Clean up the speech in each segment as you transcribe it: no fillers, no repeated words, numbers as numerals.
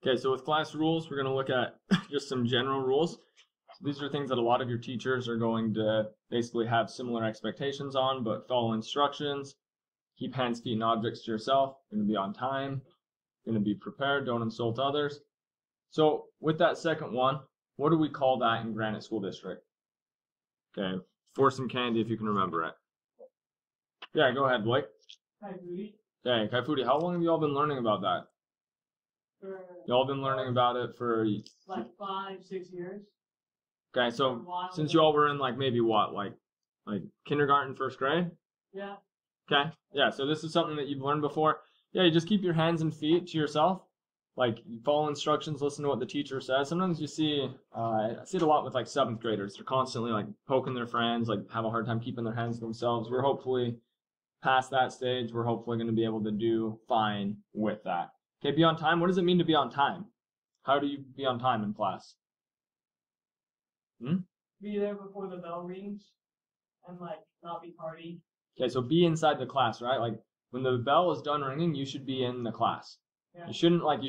Okay, so with class rules, we're going to look at just some general rules. So these are things that a lot of your teachers are going to basically have similar expectations on, but follow instructions. Keep hands, feet, and objects to yourself. Going to be on time. Going to be prepared. Don't insult others. So with that second one, what do we call that in Granite School District? Okay, for some candy if you can remember it. Yeah, go ahead, Blake. 𝑘𝒂𝒕. Okay, 𝙊𝒂𝒕, how long have you all been learning about that? You all been learning about it for like 5-6 years. Okay, so since you all were in like maybe what, like kindergarten, first grade? Yeah. Okay, yeah, so this is something that you've learned before. Yeah, you just keep your hands and feet to yourself. Like, you follow instructions, listen to what the teacher says. Sometimes you see, I see it a lot with like 7th graders. They're constantly like poking their friends, like have a hard time keeping their hands to themselves. We're hopefully past that stage. We're hopefully going to be able to do fine with that. Okay, be on time. What does it mean to be on time? How do you be on time in class? Be there before the bell rings and like not be tardy. Okay, so be inside the class, right? Like when the bell is done ringing, you should be in the class. Yeah. You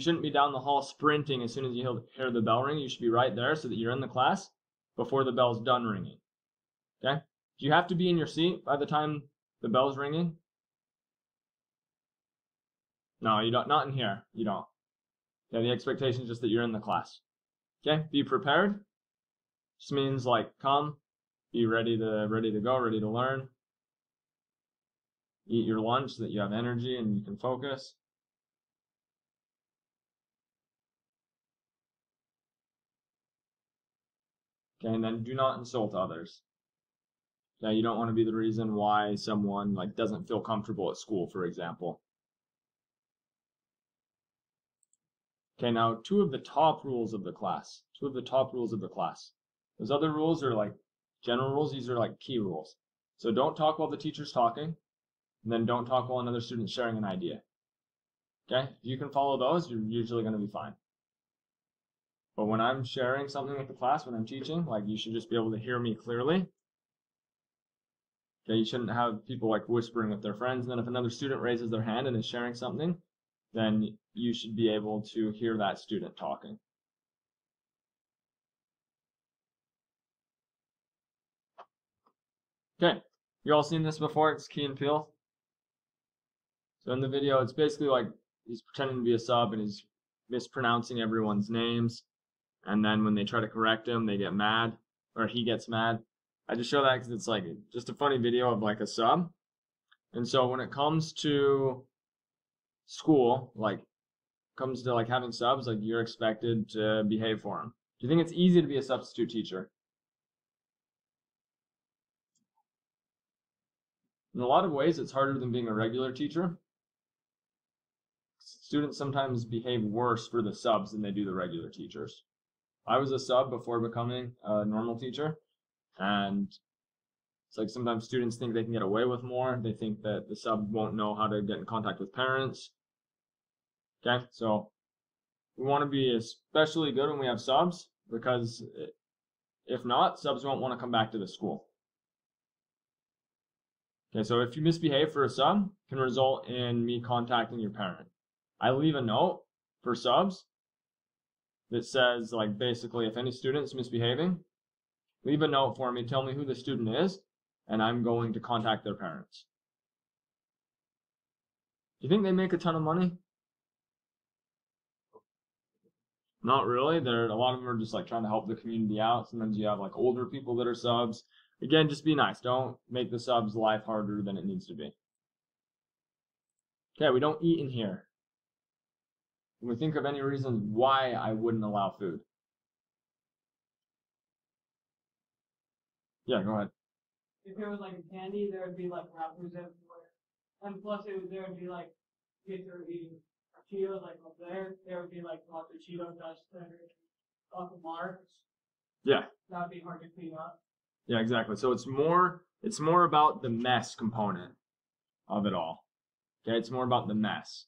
shouldn't be down the hall sprinting as soon as you hear the bell ring. You should be right there so that you're in the class before the bell's done ringing. Okay? Do you have to be in your seat by the time the bell's ringing? No, you don't. Not in here. You don't. Yeah, the expectation is just that you're in the class. Okay? Be prepared. Just means like come, be ready to go, ready to learn. Eat your lunch so that you have energy and you can focus. Okay, and then do not insult others. Okay, you don't want to be the reason why someone like doesn't feel comfortable at school, for example. Okay, now two of the top rules of the class. Those other rules are like general rules. These are like key rules. So don't talk while the teacher's talking, and then don't talk while another student's sharing an idea. Okay, if you can follow those, you're usually going to be fine. But when I'm sharing something with the class, when I'm teaching, like you should just be able to hear me clearly. Okay, you shouldn't have people like whispering with their friends. And then if another student raises their hand and is sharing something, then you should be able to hear that student talking. Okay, you all seen this before? It's Key and Peele. So in the video, it's basically like he's pretending to be a sub and he's mispronouncing everyone's names. And then when they try to correct him, they get mad, or he gets mad. I just show that because it's like just a funny video of like a sub. And so when it comes to school, like comes to like having subs, like you're expected to behave for them. Do you think it's easy to be a substitute teacher? In a lot of ways, it's harder than being a regular teacher. Students sometimes behave worse for the subs than they do the regular teachers. I was a sub before becoming a normal teacher, and it's like sometimes students think they can get away with more. They think that the sub won't know how to get in contact with parents. Okay, so we want to be especially good when we have subs, because if not, subs won't want to come back to the school. Okay, so if you misbehave for a sub, it can result in me contacting your parent. I leave a note for subs that says, like, basically, if any student's misbehaving, leave a note for me, tell me who the student is, and I'm going to contact their parents. Do you think they make a ton of money? Not really. A lot of them are just like trying to help the community out. Sometimes you have like older people that are subs. Again, just be nice. Don't make the subs' life harder than it needs to be. Okay, we don't eat in here. Can we think of any reasons why I wouldn't allow food? Yeah, go ahead. If there was like a candy, there would be like wrappers everywhere. And plus there would be like kids who are eating Cheetos like up there. There would be like lots of Cheeto dust there. Lots of marks. Yeah. That'd be hard to clean up. Yeah, exactly. So it's more about the mess component of it all. Okay, it's more about the mess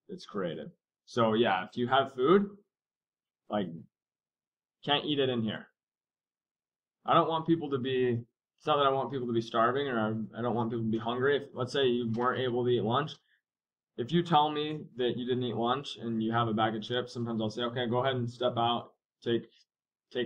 that's created. So yeah, if you have food, like, can't eat it in here. I don't want people to be, it's not that I want people to be starving or I don't want people to be hungry. If, let's say you weren't able to eat lunch, if you tell me that you didn't eat lunch and you have a bag of chips, sometimes I'll say, okay, go ahead and step out, take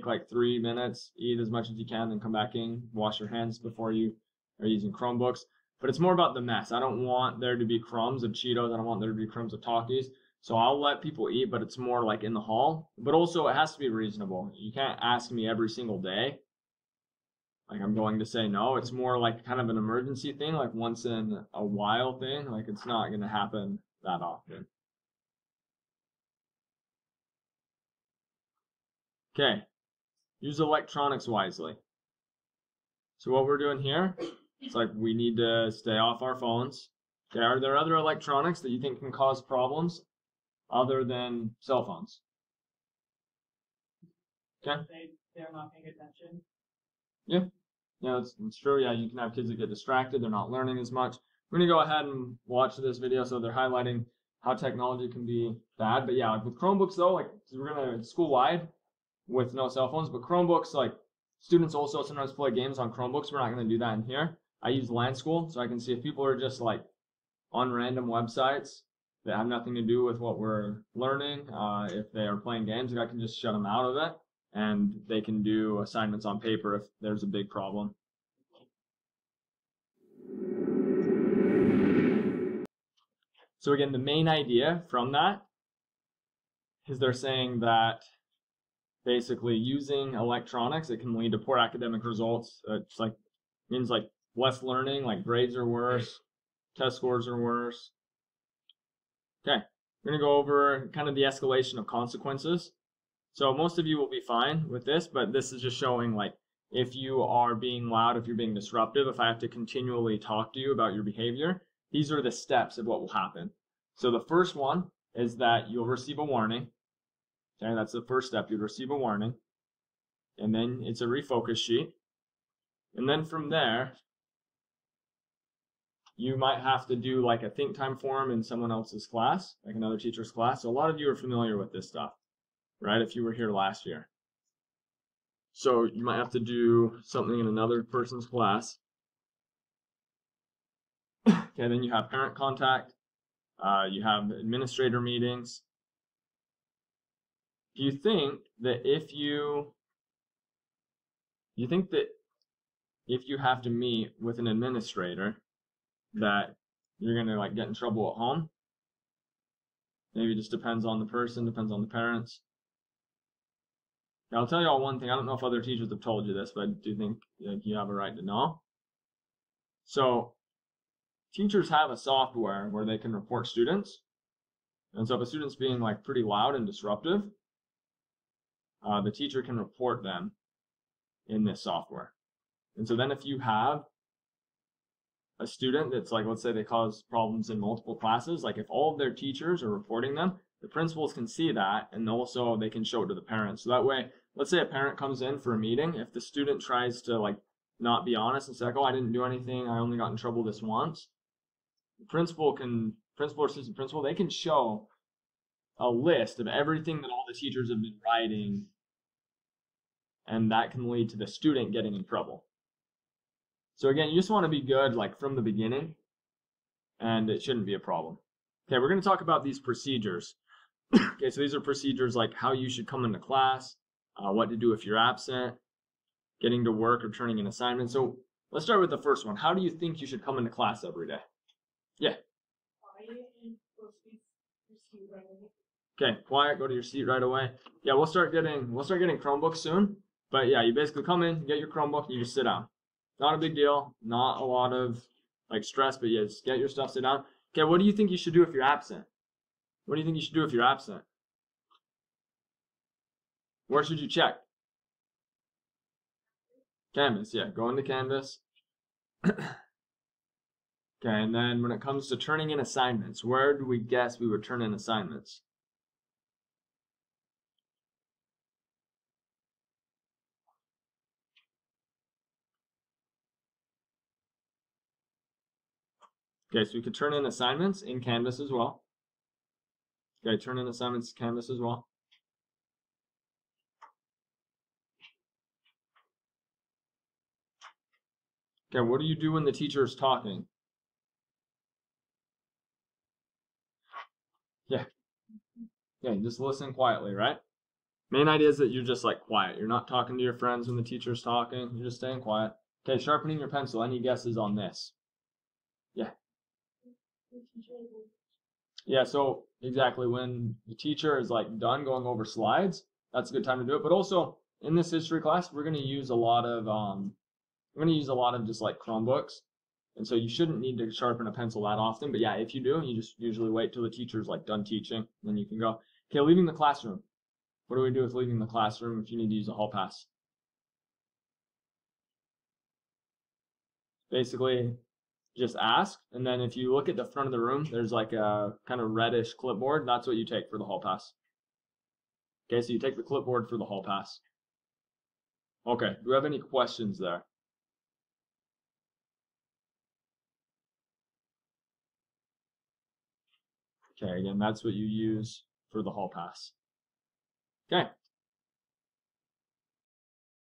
like 3 minutes, eat as much as you can, then come back in, wash your hands before you are using Chromebooks. But it's more about the mess. I don't want there to be crumbs of Cheetos. I don't want there to be crumbs of Takis. So I'll let people eat, but it's more like in the hall. But also it has to be reasonable. You can't ask me every single day. Like I'm going to say no. It's more like kind of an emergency thing, like once in a while thing. Like it's not going to happen that often. Okay. Use electronics wisely. So what we're doing here, it's like we need to stay off our phones. Okay, are there other electronics that you think can cause problems other than cell phones? Okay. They're not paying attention. Yeah. Yeah, that's true. Yeah, you can have kids that get distracted. They're not learning as much. We're going to go ahead and watch this video. So they're highlighting how technology can be bad. But yeah, like with Chromebooks though, like we're going to school-wide with no cell phones. But Chromebooks, like students also sometimes play games on Chromebooks. We're not going to do that in here. I use Land School, so I can see if people are just like on random websites that have nothing to do with what we're learning. If they are playing games, I can just shut them out of it, and they can do assignments on paper if there's a big problem. So again, the main idea from that is they're saying that basically using electronics, it can lead to poor academic results. It's like means like less learning, like grades are worse, test scores are worse. Okay, we're gonna go over kind of the escalation of consequences. So most of you will be fine with this, but this is just showing like if you are being loud, if you're being disruptive, if I have to continually talk to you about your behavior, these are the steps of what will happen. So the first one is that you'll receive a warning. Okay, that's the first step. You'll receive a warning. And then it's a refocus sheet. And then from there, you might have to do like a think time form in someone else's class, like another teacher's class. So a lot of you are familiar with this stuff, right? If you were here last year. So you might have to do something in another person's class. Okay, then you have parent contact. You have administrator meetings. Do you think that if you have to meet with an administrator that you're gonna like get in trouble at home? Maybe it just depends on the person, depends on the parents. Now, I'll tell you all one thing. I don't know if other teachers have told you this, but I do think you have a right to know. So teachers have a software where they can report students. And so if a student's being like pretty loud and disruptive, the teacher can report them in this software. And so then if you have a student that's like, let's say they cause problems in multiple classes, like if all of their teachers are reporting them, the principals can see that, and also they can show it to the parents. So that way, let's say a parent comes in for a meeting, if the student tries to like not be honest and say like, oh, I didn't do anything, I only got in trouble this once, the principal or assistant principal, they can show a list of everything that all the teachers have been writing, and that can lead to the student getting in trouble. So again, you just want to be good like from the beginning, and it shouldn't be a problem. Okay, we're going to talk about these procedures. Okay, so these are procedures like how you should come into class, what to do if you're absent, getting to work or turning in assignments. So let's start with the first one. How do you think you should come into class every day? Yeah. Okay, quiet, go to your seat right away. Yeah, we'll start getting Chromebooks soon. But yeah, you basically come in, get your Chromebook, and you just sit down. Not a big deal, not a lot of like stress, but yeah, just get your stuff, sit down. Okay, what do you think you should do if you're absent? What do you think you should do if you're absent? Where should you check? Canvas, yeah, go into Canvas. Okay, and then when it comes to turning in assignments, where do we guess we would turn in assignments? Okay, so we could turn in assignments in Canvas as well. Okay, turn in assignments in Canvas as well. Okay, what do you do when the teacher is talking? Okay, just listen quietly, right? Main idea is that you're just like quiet. You're not talking to your friends when the teacher's talking. You're just staying quiet. Okay, sharpening your pencil. Any guesses on this? Yeah. Yeah, so exactly when the teacher is like done going over slides, that's a good time to do it. But also in this history class, we're going to use a lot of just like Chromebooks. And so you shouldn't need to sharpen a pencil that often. But yeah, if you do, you just usually wait till the teacher's like done teaching, then you can go. Okay, leaving the classroom. What do we do with leaving the classroom if you need to use a hall pass? Basically, just ask, and then if you look at the front of the room, there's like a kind of reddish clipboard. That's what you take for the hall pass. Okay, so you take the clipboard for the hall pass. Okay, do we have any questions there? Okay, again, that's what you use for the hall pass. Okay.